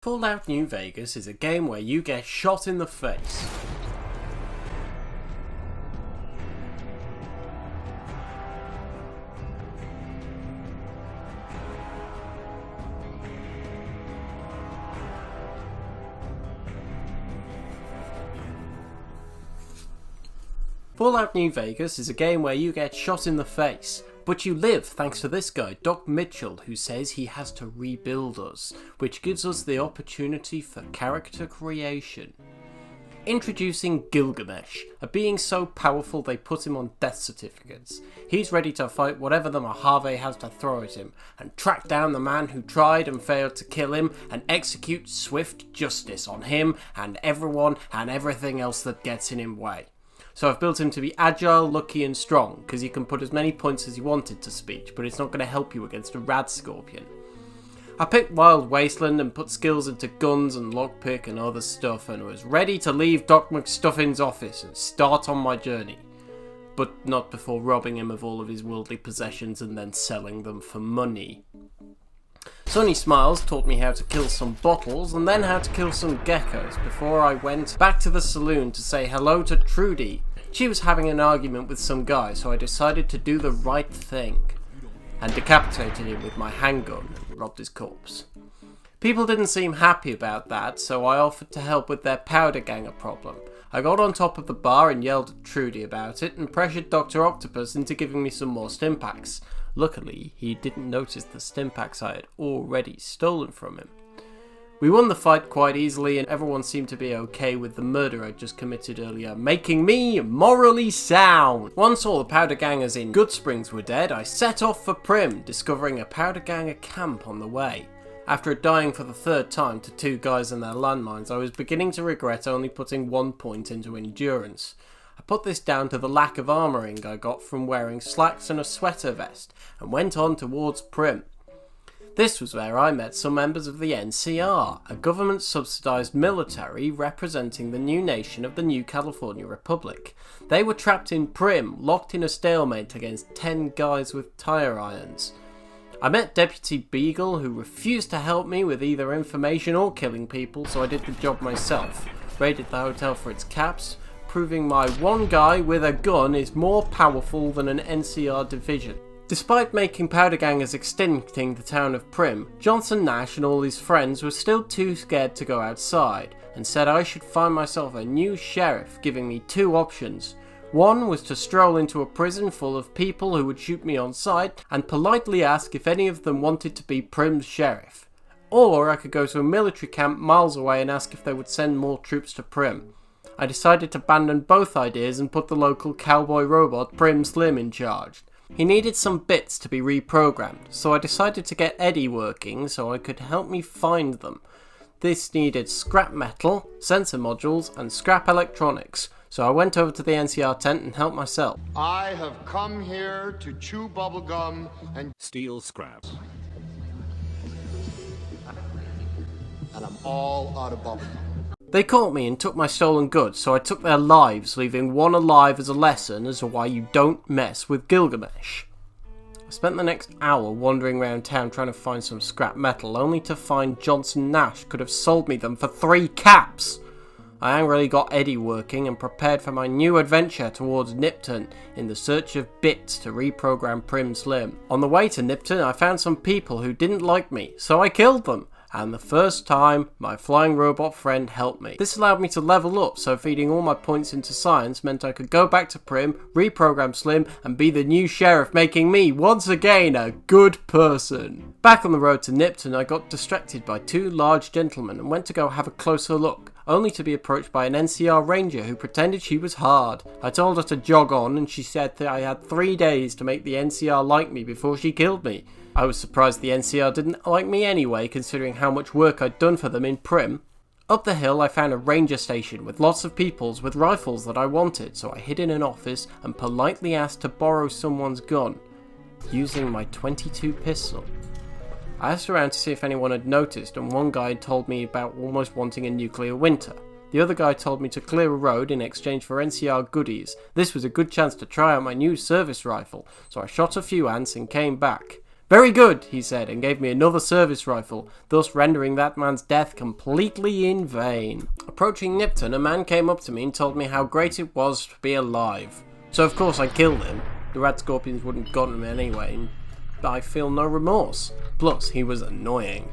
Fallout New Vegas is a game where you get shot in the face. Fallout New Vegas is a game where you get shot in the face, but you live thanks to this guy, Doc Mitchell, who says he has to rebuild us, which gives us the opportunity for character creation. Introducing Gilgamesh, a being so powerful they put him on death certificates. He's ready to fight whatever the Mojave has to throw at him, and track down the man who tried and failed to kill him, and execute swift justice on him and everyone and everything else that gets in his way. So I've built him to be agile, lucky and strong, because he can put as many points as he wanted to speech, but it's not going to help you against a rad scorpion. I picked Wild Wasteland and put skills into guns and lockpick and other stuff, and was ready to leave Doc McStuffin's office and start on my journey. But not before robbing him of all of his worldly possessions and then selling them for money. Sunny Smiles taught me how to kill some bottles and then how to kill some geckos before I went back to the saloon to say hello to Trudy. She was having an argument with some guy, so I decided to do the right thing and decapitated him with my handgun and robbed his corpse. People didn't seem happy about that, so I offered to help with their powder ganger problem. I got on top of the bar and yelled at Trudy about it and pressured Dr. Octopus into giving me some more stimpaks. Luckily, he didn't notice the stimpaks I had already stolen from him. We won the fight quite easily and everyone seemed to be okay with the murder I'd just committed earlier, making me morally sound. Once all the powder gangers in Goodsprings were dead, I set off for Prim, discovering a powder ganger camp on the way. After dying for the third time to two guys and their landmines, I was beginning to regret only putting 1 point into endurance. I put this down to the lack of armouring I got from wearing slacks and a sweater vest, and went on towards Prim. This was where I met some members of the NCR, a government-subsidised military representing the new nation of the New California Republic. They were trapped in Prim, locked in a stalemate against 10 guys with tire irons. I met Deputy Beagle, who refused to help me with either information or killing people, so I did the job myself. Raided the hotel for its caps, proving my one guy with a gun is more powerful than an NCR division. Despite making powder gangers extincting the town of Prim, Johnson Nash and all his friends were still too scared to go outside, and said I should find myself a new sheriff, giving me two options. One was to stroll into a prison full of people who would shoot me on sight, and politely ask if any of them wanted to be Prim's sheriff. Or I could go to a military camp miles away and ask if they would send more troops to Prim. I decided to abandon both ideas and put the local cowboy robot Prim Slim in charge. He needed some bits to be reprogrammed, so I decided to get Eddie working so I could help me find them. This needed scrap metal, sensor modules and scrap electronics, so I went over to the NCR tent and helped myself. I have come here to chew bubblegum and steal scraps. And I'm all out of bubblegum. They caught me and took my stolen goods, so I took their lives, leaving one alive as a lesson as to why you don't mess with Gilgamesh. I spent the next hour wandering around town trying to find some scrap metal, only to find Johnson Nash could have sold me them for 3 caps. I angrily got Eddie working and prepared for my new adventure towards Nipton in the search of bits to reprogram Prim Slim. On the way to Nipton I found some people who didn't like me, so I killed them. And the first time, my flying robot friend helped me. This allowed me to level up, so feeding all my points into science meant I could go back to Prim, reprogram Slim, and be the new sheriff, making me, once again, a good person. Back on the road to Nipton, I got distracted by 2 large gentlemen and went to go have a closer look, only to be approached by an NCR ranger who pretended she was hard. I told her to jog on, and she said that I had 3 days to make the NCR like me before she killed me. I was surprised the NCR didn't like me anyway, considering how much work I'd done for them in Prim. Up the hill I found a ranger station with lots of peoples with rifles that I wanted, so I hid in an office and politely asked to borrow someone's gun, using my .22 pistol. I asked around to see if anyone had noticed, and one guy told me about almost wanting a nuclear winter. The other guy told me to clear a road in exchange for NCR goodies. This was a good chance to try out my new service rifle, so I shot a few ants and came back. "Very good," he said, and gave me another service rifle, thus rendering that man's death completely in vain. Approaching Nipton, a man came up to me and told me how great it was to be alive. So of course I killed him. The rat scorpions wouldn't have gotten him anyway, and I feel no remorse. Plus, he was annoying.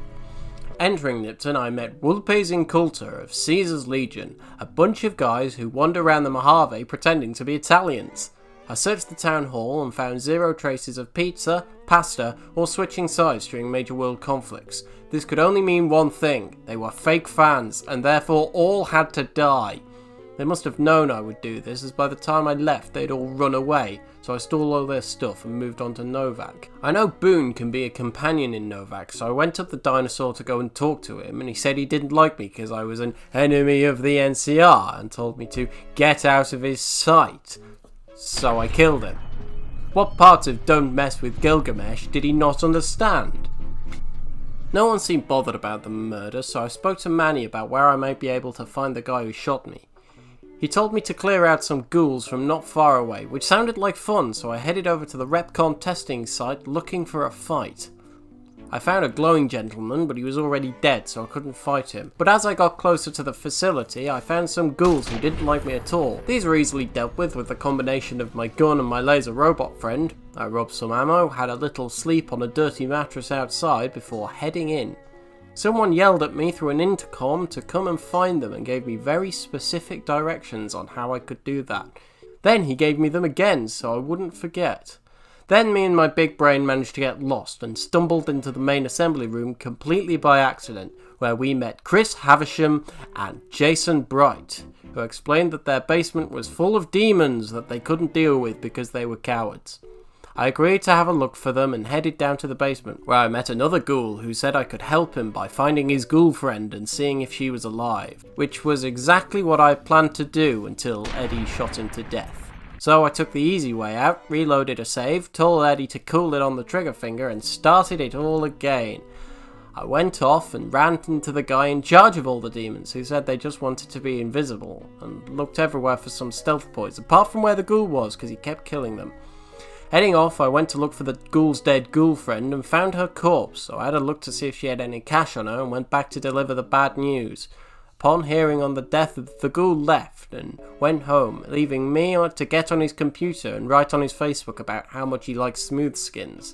Entering Nipton, I met Wulpes Inculta of Caesar's Legion, a bunch of guys who wander around the Mojave pretending to be Italians. I searched the town hall and found zero traces of pizza, pasta, or switching sides during major world conflicts. This could only mean one thing: they were fake fans, and therefore all had to die. They must have known I would do this, as by the time I left they'd all run away, so I stole all their stuff and moved on to Novak. I know Boone can be a companion in Novak, so I went up the dinosaur to go and talk to him, and he said he didn't like me because I was an enemy of the NCR, and told me to get out of his sight. So I killed him. What parts of "Don't Mess with Gilgamesh" did he not understand? No one seemed bothered about the murder, so I spoke to Manny about where I might be able to find the guy who shot me. He told me to clear out some ghouls from not far away, which sounded like fun, so I headed over to the Repcon testing site looking for a fight. I found a glowing gentleman, but he was already dead, so I couldn't fight him. But as I got closer to the facility, I found some ghouls who didn't like me at all. These were easily dealt with the combination of my gun and my laser robot friend. I robbed some ammo, had a little sleep on a dirty mattress outside before heading in. Someone yelled at me through an intercom to come and find them and gave me very specific directions on how I could do that. Then he gave me them again so I wouldn't forget. Then me and my big brain managed to get lost and stumbled into the main assembly room completely by accident, where we met Chris Havisham and Jason Bright, who explained that their basement was full of demons that they couldn't deal with because they were cowards. I agreed to have a look for them and headed down to the basement, where I met another ghoul who said I could help him by finding his ghoul friend and seeing if she was alive, which was exactly what I planned to do until Eddie shot him to death. So I took the easy way out, reloaded a save, told Eddie to cool it on the trigger finger and started it all again. I went off and ran into the guy in charge of all the demons, who said they just wanted to be invisible, and looked everywhere for some stealth points, apart from where the ghoul was because he kept killing them. Heading off, I went to look for the ghoul's dead ghoul friend and found her corpse, so I had a look to see if she had any cash on her and went back to deliver the bad news. Upon hearing on the death, the ghoul left and went home, leaving me to get on his computer and write on his Facebook about how much he likes smooth skins.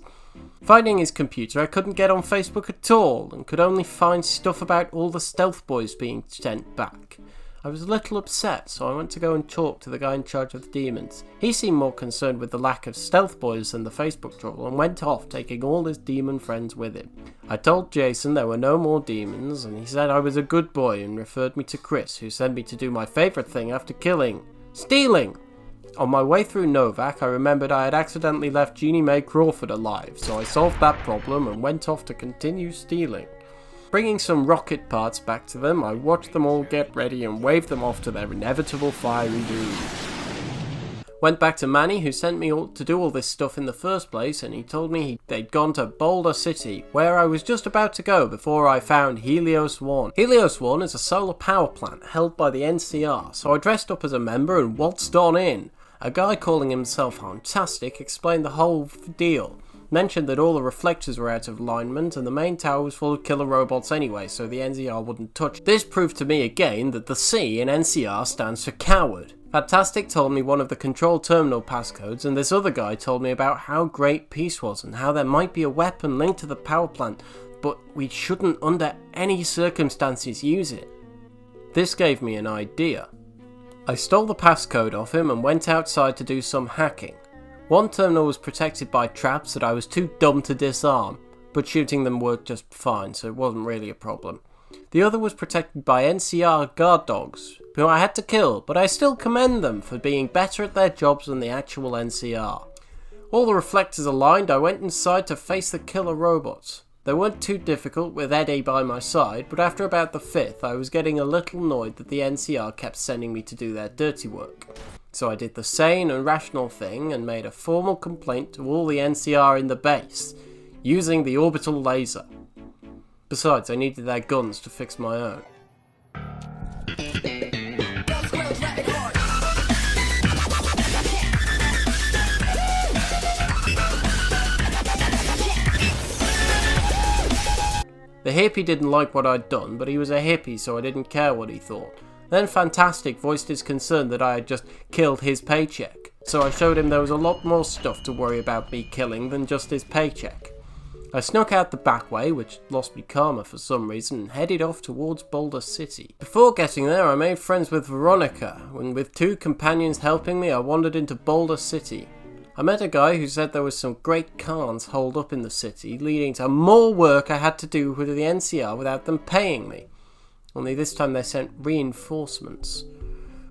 Finding his computer, I couldn't get on Facebook at all and could only find stuff about all the stealth boys being sent back. I was a little upset, so I went to go and talk to the guy in charge of the demons. He seemed more concerned with the lack of stealth boys than the Facebook trouble and went off, taking all his demon friends with him. I told Jason there were no more demons, and he said I was a good boy and referred me to Chris, who sent me to do my favourite thing after killing: stealing! On my way through Novak, I remembered I had accidentally left Jeannie Mae Crawford alive, so I solved that problem and went off to continue stealing. Bringing some rocket parts back to them, I watched them all get ready and waved them off to their inevitable fiery doom. Went back to Manny, who sent me to do all this stuff in the first place, and he told me they'd gone to Boulder City, where I was just about to go before I found Helios 1. Helios 1 is a solar power plant held by the NCR, so I dressed up as a member and waltzed on in. A guy calling himself Fantastic explained the whole deal. Mentioned that all the reflectors were out of alignment and the main tower was full of killer robots anyway, so the NCR wouldn't touch it. This proved to me again that the C in NCR stands for coward. Fantastic told me one of the control terminal passcodes, and this other guy told me about how great peace was and how there might be a weapon linked to the power plant, but we shouldn't under any circumstances use it. This gave me an idea. I stole the passcode off him and went outside to do some hacking. One terminal was protected by traps that I was too dumb to disarm, but shooting them worked just fine, so it wasn't really a problem. The other was protected by NCR guard dogs, who I had to kill, but I still commend them for being better at their jobs than the actual NCR. All the reflectors aligned, I went inside to face the killer robots. They weren't too difficult with Eddie by my side, but after about the fifth I was getting a little annoyed that the NCR kept sending me to do their dirty work. So I did the sane and rational thing and made a formal complaint to all the NCR in the base, using the orbital laser. Besides, I needed their guns to fix my own. The hippie didn't like what I'd done, but he was a hippie, so I didn't care what he thought. Then Fantastic voiced his concern that I had just killed his paycheck, so I showed him there was a lot more stuff to worry about me killing than just his paycheck. I snuck out the back way, which lost me karma for some reason, and headed off towards Boulder City. Before getting there, I made friends with Veronica, and with 2 companions helping me, I wandered into Boulder City. I met a guy who said there was some great cons holed up in the city, leading to more work I had to do with the NCR without them paying me. Only this time they sent reinforcements.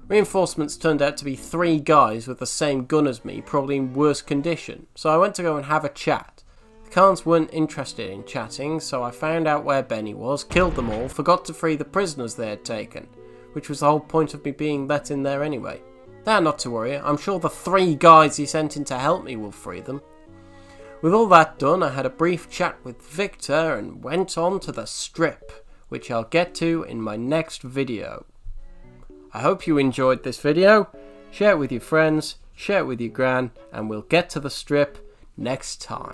Reinforcements turned out to be 3 guys with the same gun as me, probably in worse condition, so I went to go and have a chat. The Khans weren't interested in chatting, so I found out where Benny was, killed them all, forgot to free the prisoners they had taken, which was the whole point of me being let in there anyway. Not to worry, I'm sure the 3 guys he sent in to help me will free them. With all that done, I had a brief chat with Victor and went on to the strip, which I'll get to in my next video. I hope you enjoyed this video. Share it with your friends, share it with your gran, and we'll get to the strip next time.